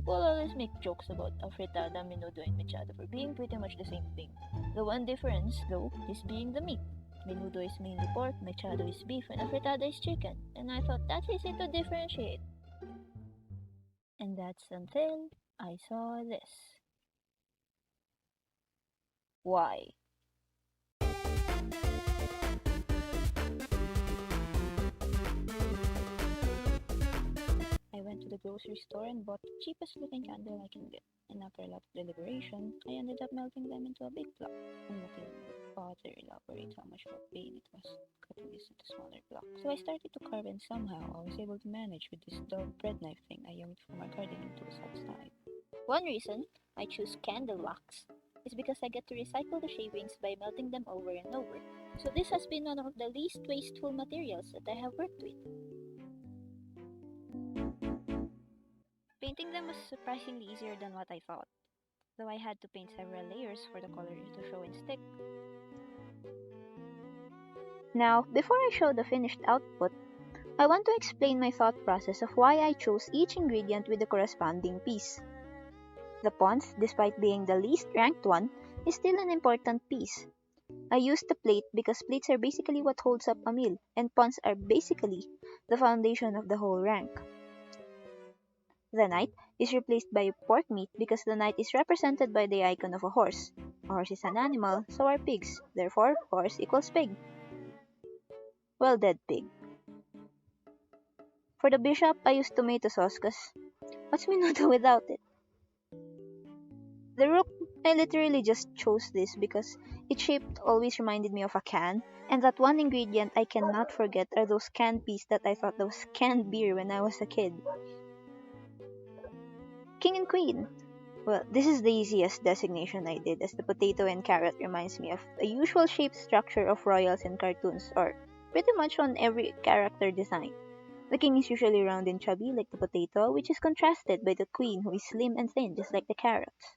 People always make jokes about afritada, menudo, and mechado for being pretty much the same thing. The one difference, though, is being the meat. Menudo is mainly pork, mechado is beef, and afritada is chicken. And I thought that's easy to differentiate. And that's until I saw this. Why? I went to the grocery store and bought the cheapest looking candle I can get. And after a lot of deliberation, I ended up melting them into a big block. And nothing could further elaborate how much of a pain it was cutting this into smaller blocks. So I started to carve, and somehow I was able to manage with this dull bread knife thing I used for my gardening tools at the time. One reason I choose candle wax is because I get to recycle the shavings by melting them over and over. So this has been one of the least wasteful materials that I have worked with. Painting them was surprisingly easier than what I thought, though I had to paint several layers for the color to show and stick. Now, before I show the finished output, I want to explain my thought process of why I chose each ingredient with the corresponding piece. The ponce, despite being the least ranked one, is still an important piece. I used the plate because plates are basically what holds up a meal, and ponce are basically the foundation of the whole rank. The knight is replaced by pork meat because the knight is represented by the icon of a horse. A horse is an animal, so are pigs. Therefore, horse equals pig. Well, dead pig. For the bishop, I used tomato sauce because what's menudo without it? The rook, I literally just chose this because its shape always reminded me of a can, and that one ingredient I cannot forget are those canned peas that I thought was canned beer when I was a kid. King and queen. Well, this is the easiest designation I did, as the potato and carrot reminds me of the usual shape structure of royals in cartoons, or pretty much on every character design. The king is usually round and chubby like the potato, which is contrasted by the queen who is slim and thin just like the carrots.